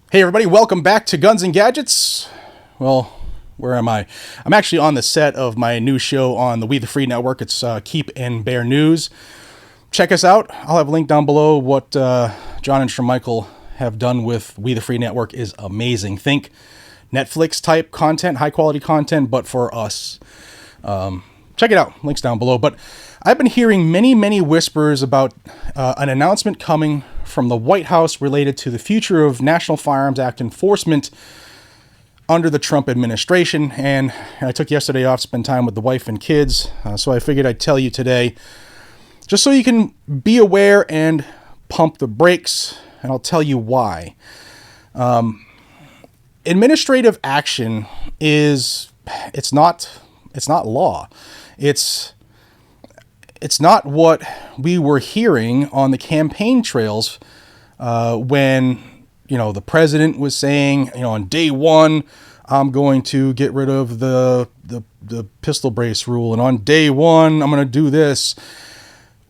Hey everybody, welcome back to Guns and Gadgets. Well, where am I? I'm actually on the set of my new show on the We the Free Network. It's Keep and Bear News. Check us out. I'll have a link down below. What John and Michael have done with We the Free Network is amazing. Think Netflix type content, high quality content, but for us. Check it out. Links down below. But I've been hearing many whispers about an announcement coming from the White House related to the future of National Firearms Act enforcement under the Trump administration. And I took yesterday off to spend time with the wife and kids, so I figured I'd tell you today, just so you can be aware and pump the brakes, and I'll tell you why. Administrative action it's not law. It's not what we were hearing on the campaign trails when, the president was saying, on day one, I'm going to get rid of the pistol brace rule. And on day one, I'm going to do this.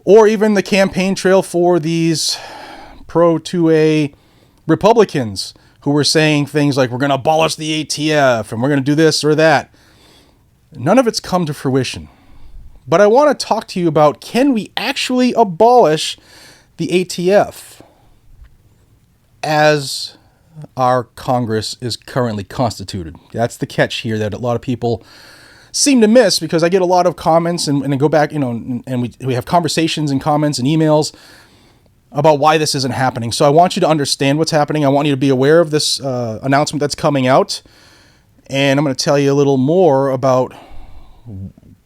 Or even the campaign trail for these pro-2A Republicans who were saying things like, we're going to abolish the ATF and we're going to do this or that. None of it's come to fruition. But I want to talk to you about, can we actually abolish the ATF as our Congress is currently constituted? That's the catch here that a lot of people seem to miss, because I get a lot of comments and I go back, and we have conversations and comments and emails about why this isn't happening. So I want you to understand what's happening. I want you to be aware of this announcement that's coming out. And I'm going to tell you a little more about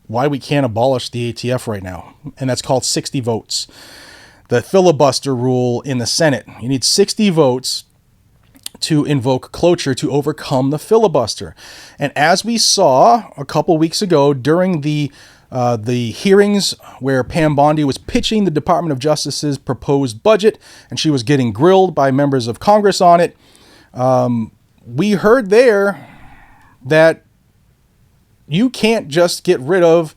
why we can't abolish the ATF right now. And that's called 60 votes. The filibuster rule in the Senate. You need 60 votes to invoke cloture to overcome the filibuster. And as we saw a couple weeks ago during the hearings where Pam Bondi was pitching the Department of Justice's proposed budget, and she was getting grilled by members of Congress on it, we heard there that you can't just get rid of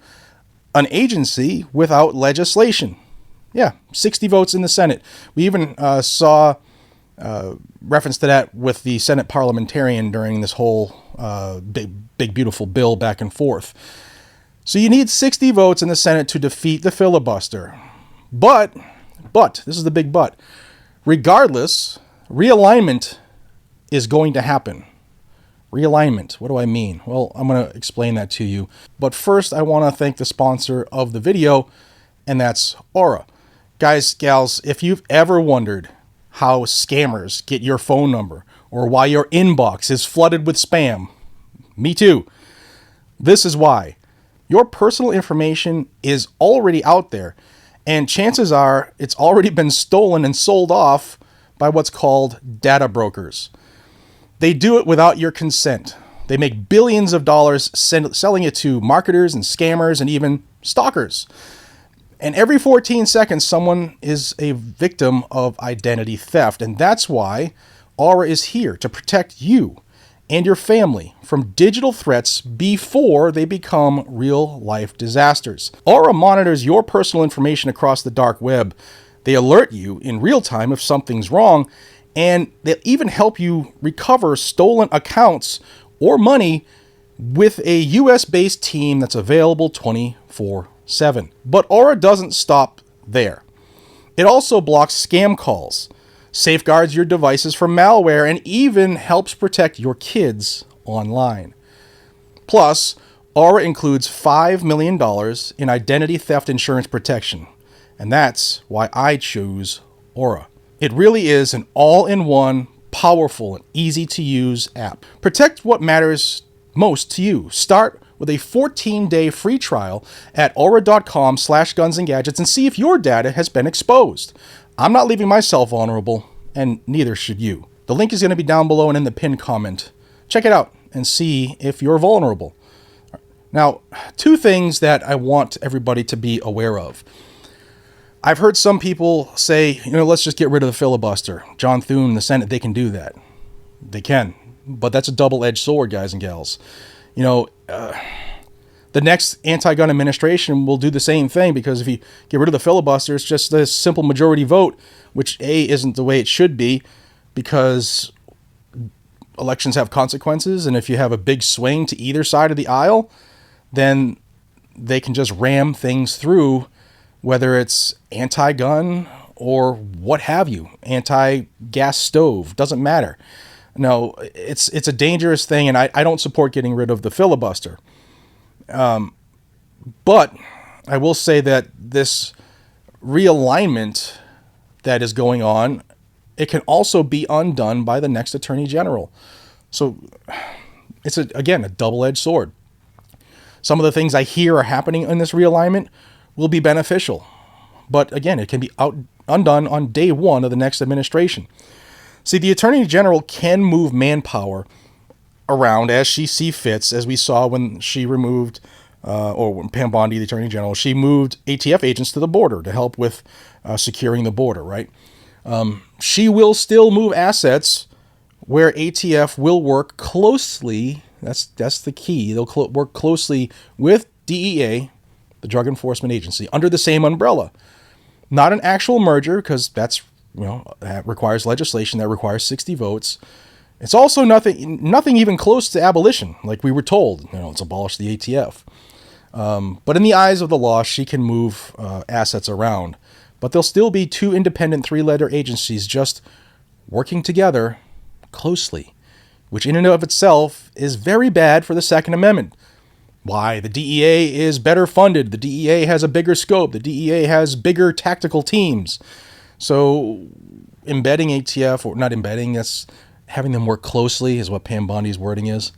an agency without legislation. Yeah, 60 votes in the Senate. We even saw reference to that with the Senate parliamentarian during this whole big beautiful bill back and forth. So you need 60 votes in the Senate to defeat the filibuster. But, this is the big but, regardless, realignment is going to happen. Realignment. What do I mean? Well, I'm going to explain that to you. But first, I want to thank the sponsor of the video, and that's Aura. Guys, gals, if you've ever wondered how scammers get your phone number or why your inbox is flooded with spam, me too. This is why. Your personal information is already out there, and chances are it's already been stolen and sold off by what's called data brokers. They do it without your consent. They make billions of dollars selling it to marketers and scammers and even stalkers. And every 14 seconds, someone is a victim of identity theft. And that's why Aura is here to protect you and your family from digital threats before they become real-life disasters. Aura monitors your personal information across the dark web. They alert you in real time if something's wrong, and they'll even help you recover stolen accounts or money with a US-based team that's available 24/7. But Aura doesn't stop there. It also blocks scam calls, safeguards your devices from malware, and even helps protect your kids online. Plus, Aura includes $5 million in identity theft insurance protection. And that's why I choose Aura. It really is an all-in-one, powerful, and easy-to-use app. Protect what matters most to you. Start with a 14-day free trial at aura.com/gunsandgadgets and see if your data has been exposed. I'm not leaving myself vulnerable, and neither should you. The link is going to be down below and in the pinned comment. Check it out and see if you're vulnerable. Now, two things that I want everybody to be aware of. I've heard some people say, let's just get rid of the filibuster. John Thune, the Senate, they can do that. They can. But that's a double-edged sword, guys and gals. The next anti-gun administration will do the same thing, because if you get rid of the filibuster, it's just a simple majority vote, which A, isn't the way it should be, because elections have consequences, and if you have a big swing to either side of the aisle, then they can just ram things through, whether it's anti-gun or what have you, anti-gas stove, doesn't matter. No, it's a dangerous thing, and I don't support getting rid of the filibuster. But I will say that this realignment that is going on, it can also be undone by the next Attorney General. So it's, again, a double-edged sword. Some of the things I hear are happening in this realignment will be beneficial. But again, it can be undone on day one of the next administration. See, the Attorney General can move manpower around as she sees fits, as we saw when she removed, or when Pam Bondi, the Attorney General, she moved ATF agents to the border to help with securing the border, right? She will still move assets where ATF will work closely. That's the key. They'll work closely with DEA, the Drug Enforcement Agency, under the same umbrella. Not an actual merger, because that requires legislation that requires 60 votes. It's also nothing even close to abolition, like we were told. Let's abolish the ATF. But in the eyes of the law, she can move assets around. But there'll still be two independent three-letter agencies just working together closely, which in and of itself is very bad for the Second Amendment. Why? The DEA is better funded. The DEA has a bigger scope. The DEA has bigger tactical teams. So embedding ATF, or not embedding, that's having them work closely is what Pam Bondi's wording is.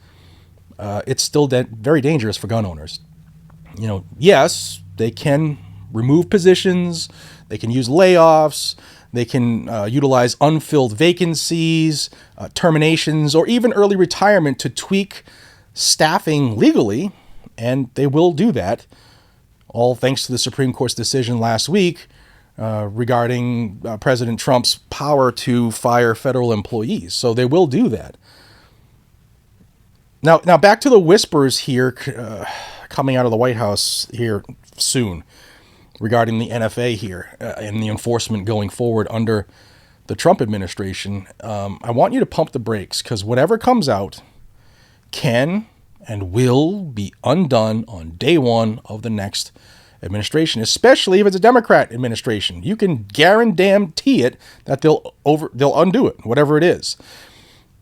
It's still very dangerous for gun owners. Yes, they can remove positions. They can use layoffs. They can utilize unfilled vacancies, terminations, or even early retirement to tweak staffing legally. And they will do that, all thanks to the Supreme Court's decision last week regarding President Trump's power to fire federal employees. So they will do that. Now back to the whispers here coming out of the White House here soon regarding the NFA here and the enforcement going forward under the Trump administration. I want you to pump the brakes, because whatever comes out can and will be undone on day one of the next administration, especially if it's a Democrat administration. You can guarantee it that they'll undo it, whatever it is.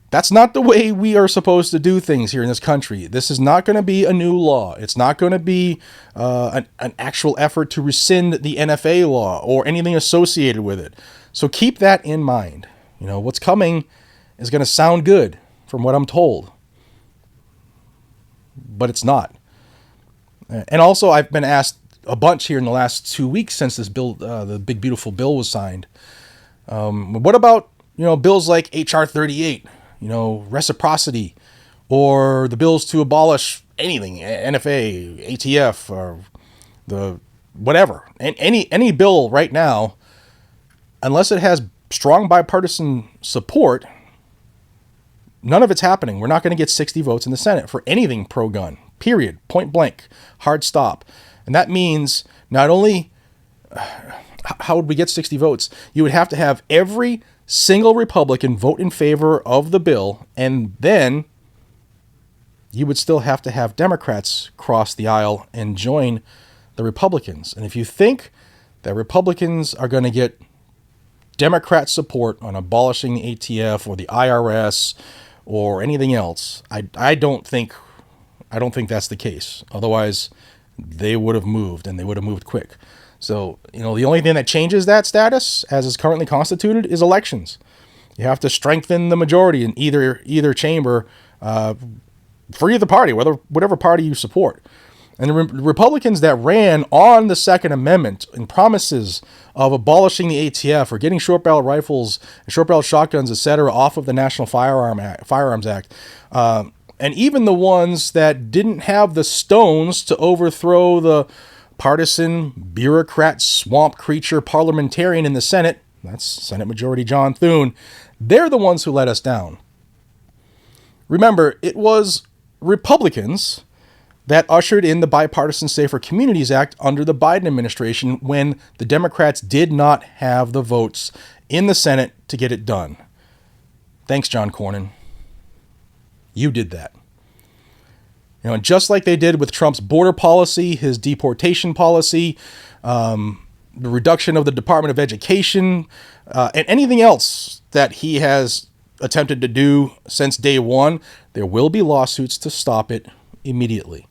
That's not the way we are supposed to do things here in this country. This is not going to be a new law. It's not going to be an actual effort to rescind the NFA law or anything associated with it. So keep that in mind. What's coming is going to sound good from what I'm told, but it's not. And also, I've been asked a bunch here in the last 2 weeks since this bill, the big beautiful bill, was signed. What about bills like HR 38, reciprocity, or the bills to abolish anything, NFA, ATF, or the whatever, and any bill right now, unless it has strong bipartisan support, none of it's happening. We're not going to get 60 votes in the Senate for anything pro-gun, period, point blank, hard stop. And that means not only, how would we get 60 votes? You would have to have every single Republican vote in favor of the bill, and then you would still have to have Democrats cross the aisle and join the Republicans. And if you think that Republicans are going to get Democrat support on abolishing the ATF or the IRS or anything else, I don't think that's the case. Otherwise, they would have moved, and they would have moved quick. So, the only thing that changes that status, as is currently constituted, is elections. You have to strengthen the majority in either chamber for either party, whatever party you support. And the Republicans that ran on the Second Amendment and promises of abolishing the ATF or getting short-barrel rifles and short-barrel shotguns, etc., off of the National Firearms Act, and even the ones that didn't have the stones to overthrow the partisan, bureaucrat, swamp creature parliamentarian in the Senate, that's Senate Majority John Thune, they're the ones who let us down. Remember, it was Republicans that ushered in the Bipartisan Safer Communities Act under the Biden administration when the Democrats did not have the votes in the Senate to get it done. Thanks, John Cornyn. You did that. And just like they did with Trump's border policy, his deportation policy, the reduction of the Department of Education, and anything else that he has attempted to do since day one, there will be lawsuits to stop it immediately.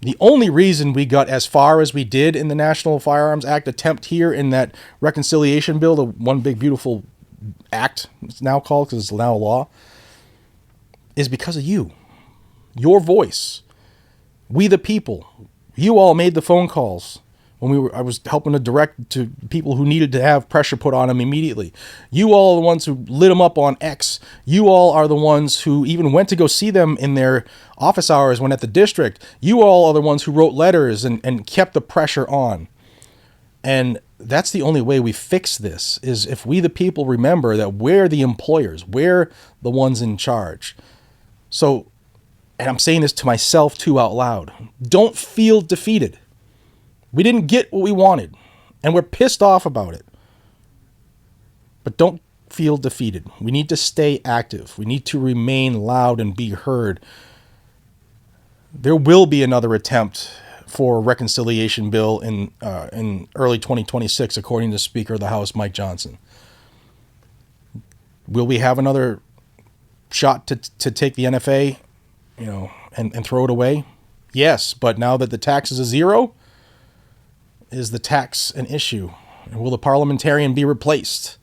The only reason we got as far as we did in the National Firearms Act attempt here in that reconciliation bill, the one big beautiful act it's now called because it's now law, is because of you. Your voice. We the people. You all made the phone calls when I was helping to direct to people who needed to have pressure put on them immediately. You all are the ones who lit them up on X. You all are the ones who even went to go see them in their office hours when at the district. You all are the ones who wrote letters and kept the pressure on. And that's the only way we fix this, is if we the people remember that we're the employers. We're the ones in charge. So, and I'm saying this to myself too out loud, don't feel defeated. We didn't get what we wanted, and we're pissed off about it. But don't feel defeated. We need to stay active. We need to remain loud and be heard. There will be another attempt for a reconciliation bill in early 2026, according to Speaker of the House, Mike Johnson. Will we have another shot to take the NFA, and throw it away? Yes, but now that the tax is a zero, is the tax an issue? And will the parliamentarian be replaced?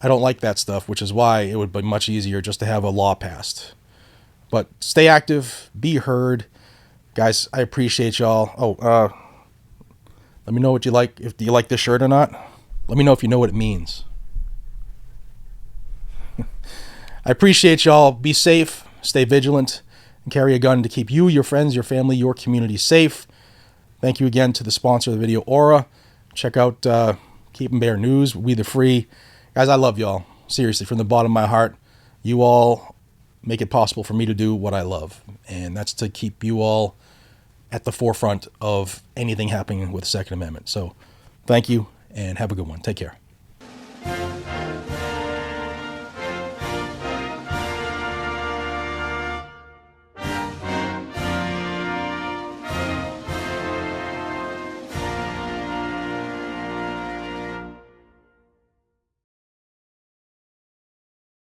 I don't like that stuff, which is why it would be much easier just to have a law passed. But stay active, be heard. Guys, I appreciate y'all. Let me know what you like. Do you like this shirt or not? Let me know if you know what it means. I appreciate y'all. Be safe, stay vigilant, and carry a gun to keep you, your friends, your family, your community safe. Thank you again to the sponsor of the video, Aura. Check out Keep 'em Bear News, We the Free. Guys, I love y'all. Seriously, from the bottom of my heart. You all make it possible for me to do what I love, and that's to keep you all at the forefront of anything happening with the Second Amendment. So thank you, and have a good one. Take care.